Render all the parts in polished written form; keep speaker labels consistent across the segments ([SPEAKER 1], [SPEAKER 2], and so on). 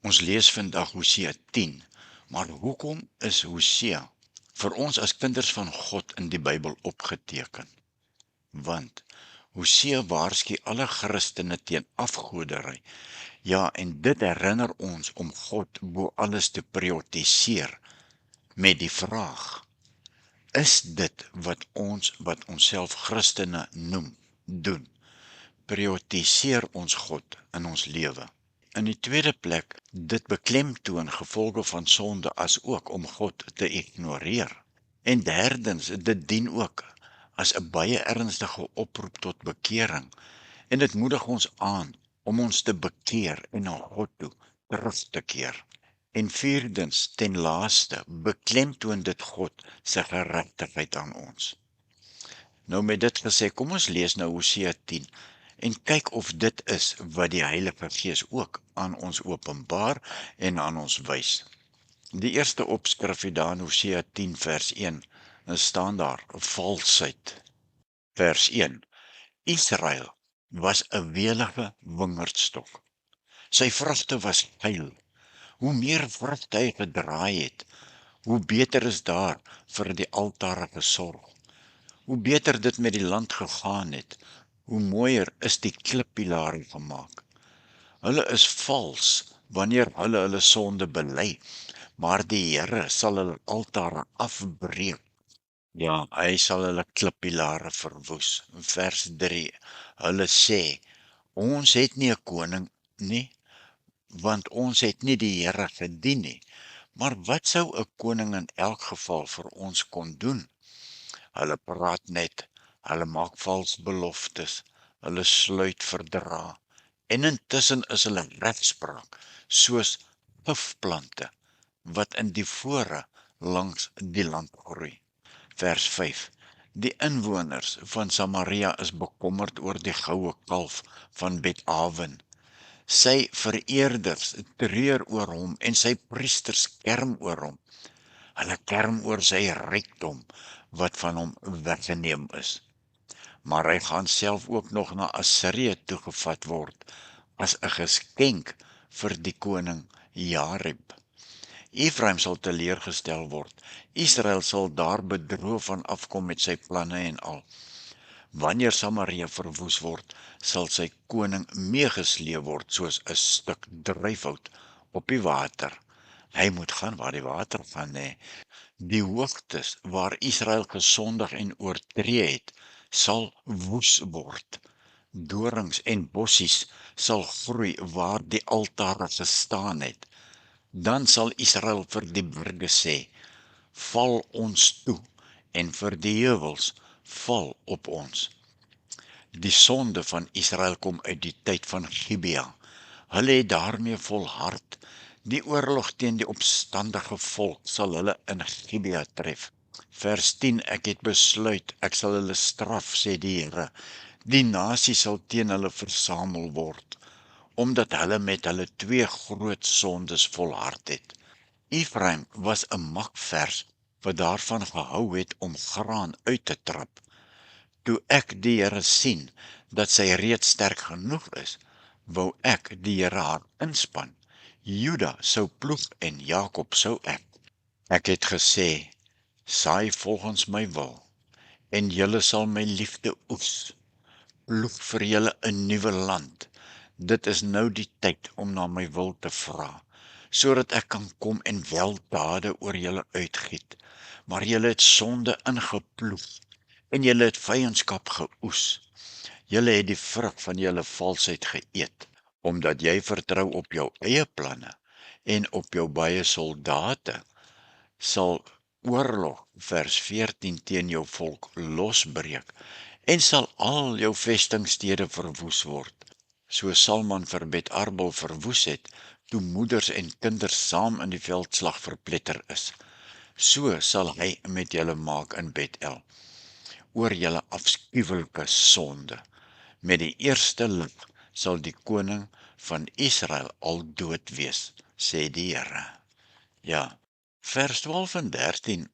[SPEAKER 1] Ons lees vandag Hosea 10, maar hoekom is Hosea vir ons as kinders van God in die Bybel opgeteken? Want Hosea waarsku alle Christene teen afgoderry. Ja, en dit herinner ons om God bo alles te prioritiseer met die vraag: is dit wat onsself Christene noem, doen? Prioritiseer ons God in ons lewe? In die tweede plek, dit beklemtoon gevolge van sonde as ook om God te ignoreer. En derdens, dit dien ook as 'n baie ernstige oproep tot bekering. En dit moedig ons aan om ons te bekeer en na God toe terug te keer. En vierdens, ten laaste, beklemtoon dit God se geregtigheid aan ons. Nou met dit gesê, kom ons lees nou Hosea 10 en kyk of dit is wat die Heilige Gees ook aan ons openbaar en aan ons wys. Die eerste opskrif hier daar in Hosea 10 vers 1, dan staan daar valsheid. Vers 1: Israel was 'n welige wingerdstok. Sy vrugte was geil. Hoe meer vrugte hy gedraai het, hoe beter is daar vir die altare gesorg. Hoe beter dit met die land gegaan het, hoe mooier is die klippilare gemaak. Hulle is vals wanneer hulle sonde bely, maar die Here sal hulle altare afbreek. Ja, hy sal hulle klippilare verwoes. Vers 3, hulle sê, ons het nie 'n koning nie, want ons het nie die Here gedien nie. Maar wat sou 'n koning in elk geval vir ons kon doen? Hulle praat net, hulle maak vals beloftes, hulle sluit verdrae, en intussen is hulle regspraak soos gifplante wat in die fore langs die land groei. Vers 5: Die inwoners van Samaria is bekommerd oor die goue kalf van Bet-Aven. Sy vereerders treur oor hom en sy priesters kerm oor hom. Hulle kerm oor sy rykdom wat van hom weggeneem is. Maar hy gaan self ook nog na Assirië toegevat word as 'n geskenk vir die koning Jareb. Ephraim sal teleurgestel word. Israel sal daar bedroef van afkom met sy planne en al. Wanneer Samaria verwoes word, sal sy koning meegesleep word soos 'n stuk druifhout op die water. Hy moet gaan waar die water gaan, hè. Die hoogtes waar Israel gesondig en oortree het, sal woes word. Dorings en bossies sal groei waar die altare gestaan het. Dan sal Israel vir die berge sê, val ons toe, en vir die heuwels, val op ons. Die sonde van Israel kom uit die tyd van Gibea. Hulle het daarmee volhard. Die oorlog teen die opstandige volk sal hulle in Gibea tref. Vers 10, ek het besluit, ek sal hulle straf, sê die Here. Die nasie sal teen hulle versamel word, omdat hulle met hulle 2 groot sondes volhard het. Ephraim was 'n makvers wat daarvan gehou het om graan uit te trap. Toe ek die Here sien, dat sy reeds sterk genoeg is, wou ek die Here haar inspan. Juda sou ploeg en Jakob sou ek. Ek het gesê, saai volgens my wil, en julle sal my liefde oes. Ploeg vir julle 'n nuwe land. Dit is nou die tyd om na my wil te vra, sodat ek kan kom en weldade oor julle uitgiet. Maar julle het sonde ingeploeg, en julle het vyandskap geoes. Julle het die vrug van julle valsheid geëet, omdat jy vertrou op jou eie planne en op jou baie soldate, sal oorlog, vers 14, teen jou volk losbreek, en sal al jou vestingstede verwoes word. So Salman vir Bet-Arbel verwoes het, toe moeders en kinders saam in die veldslag verpletter is. So sal hy met julle maak in Bet-El, oor julle afskuwelike sonde. Met die eerste lig sal die koning van Israel al dood wees, sê die Here. Ja, vers 12 en 13,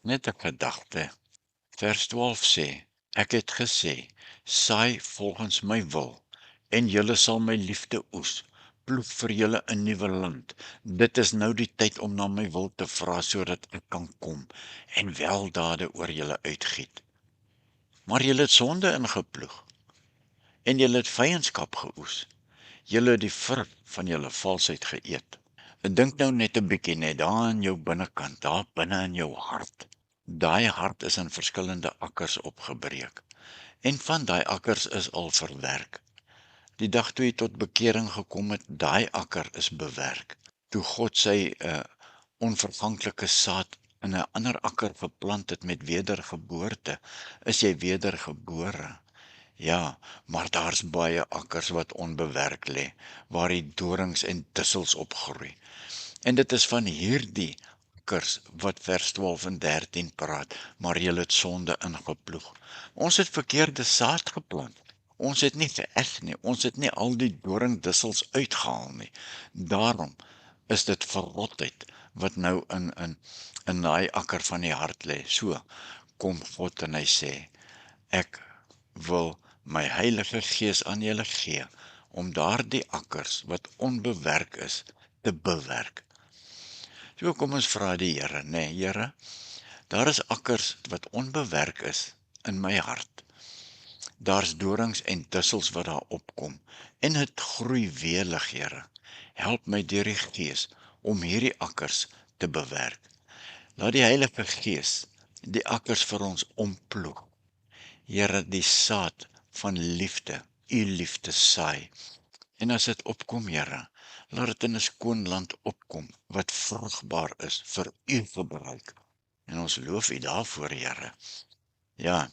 [SPEAKER 1] net 'n gedagte. Vers 12 sê, ek het gesê, saai volgens my wil, en julle sal my liefde oes. ploeg vir julle 'n nuwe land. Dit is nou die tyd om na my wil te vra, sodat ek kan kom en weldade oor julle uitgiet. Maar julle het sonde ingeploeg, en julle het vyandskap geoes. Julle het die vrug van julle valsheid geëet. En dink nou net 'n bietjie net daar in jou binnekant, daar binne in jou hart. Daai hart is in verskillende akkers opgebreek. En van daai akkers is al verwerk. Die dag toe jy tot bekering gekom het, daai akker is bewerk. Toe God sy onvervanklike saad in 'n ander akker geplant het met wedergeboorte, is jy wedergebore. Ja, maar daar's baie akkers wat onbewerk lê, waar die dorings en dussels opgroei. En dit is van hierdie akkers wat vers 12 en 13 praat, maar julle het sonde ingeploeg. Ons het verkeerde saad geplant. Ons het nie geëg nie, ons het nie al die doringdussels uitgehaal nie. Daarom is dit verrotheid wat nou in daai akker van die hart lê. So kom God en hy sê, ek wil my Heilige Gees aan julle gee, om daardie akkers wat onbewerk is, te bewerk. So kom ons vra die Here, nee, Here, daar is akkers wat onbewerk is in my hart. Daar's dorings en dussels wat daar opkom, en dit groei welig, Here. Help my deur die Gees om hierdie akkers te bewerk. Laat die Heilige Gees die akkers vir ons omploeg. Here, die saad van liefde, u liefde saai. En as dit opkom, Here, laat dit in 'n skoon land opkom, wat vrugbaar is vir u gebruik. En ons loof u daarvoor, Here. Ja,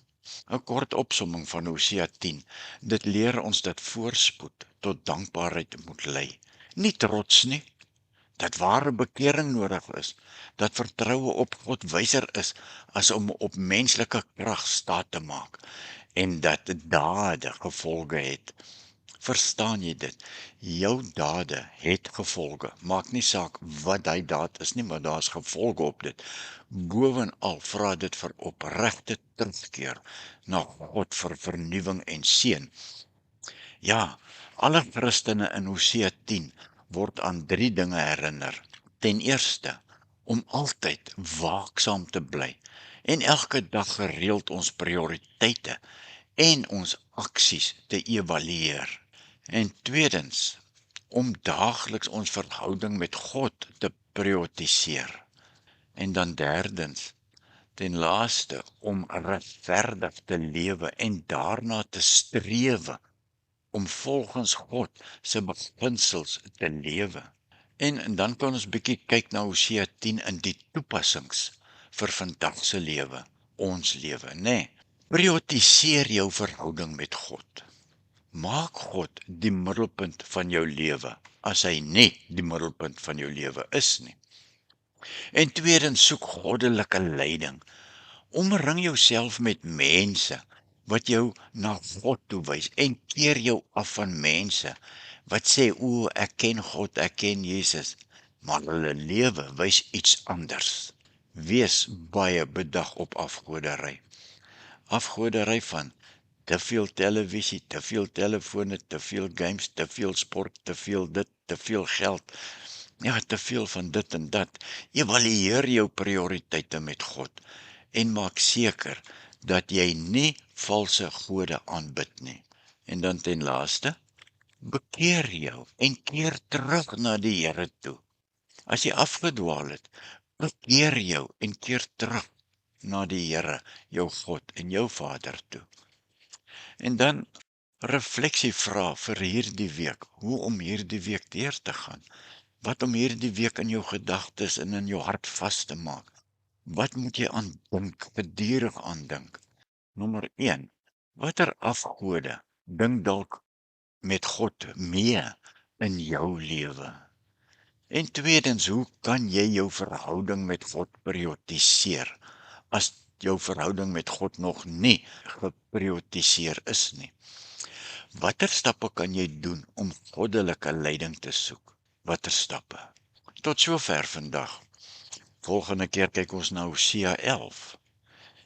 [SPEAKER 1] 'n kort opsomming van Hosea 10. Dit leer ons dat voorspoed tot dankbaarheid moet lei. Nie trots nie, dat ware bekering nodig is, dat vertroue op God wyser is as om op menslike krag staat te maak, en dat dade gevolge het. Verstaan jy dit? Jou dade het gevolge. Maak nie saak wat die daad is nie, maar daar's gevolge op dit. Bovenal vra dit vir opregte terugkeer na God vir vernuwing en seën. Ja, alle Christene in Hosea 10 word aan 3 dinge herinner. Ten eerste, om altyd waaksaam te bly en elke dag gereeld ons prioriteite en ons aksies te evalueer. En tweedens, om daagliks ons verhouding met God te prioritiseer. En dan derdens, ten laaste, om regverdig te lewe en daarna te strewe, om volgens God se beginsels te lewe. En dan kan ons bietjie kyk na Hosea 10 in die toepassings vir vandag se lewe, ons lewe, nê? Prioritiseer jou verhouding met God. Maak God die middelpunt van jou lewe, as hy nie die middelpunt van jou lewe is nie. En tweedens, soek goddelike leiding. Omring jouself met mense wat jou na God toe wys, en keer jou af van mense wat sê, o, ek ken God, ek ken Jesus, maar hulle lewe wys iets anders. Wees baie bedag op afgoderry. Afgoderry van te veel televisie, te veel telefone, te veel games, te veel sport, te veel dit, te veel geld. Ja, te veel van dit en dat. Evalueer jou prioriteite met God en maak seker dat jy nie valse gode aanbid nie. En dan ten laaste, bekeer jou en keer terug na die Here toe. As jy afgedwaal het, bekeer jou en keer terug na die Here, jou God en jou Vader toe. En dan refleksie vra vir hierdie week, hoe om hierdie week deur te gaan. Wat om hierdie week in jou gedagtes en in jou hart vas te maak. Wat moet jy aandink, gedurig aandink? Nommer 1, watter afgode dink dalk met God mee in jou lewe? En tweedens, hoe kan jy jou verhouding met God prioritiseer, as jou verhouding met God nog nie geprioritiseer is nie? Watter stappe kan jy doen om goddelike leiding te soek? Watter stappe? Tot sover vandag. Volgende keer kyk ons na Hosea 11.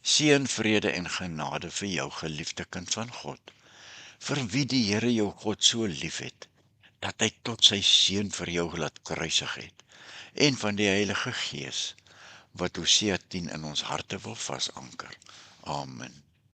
[SPEAKER 1] Seën, vrede en genade vir jou geliefde kind van God, vir wie die Here jou God so lief het, dat hy tot sy seun vir jou laat kruisig het, en van die Heilige Gees, wat Hosea 10 in ons harte wil vasanker. Amen.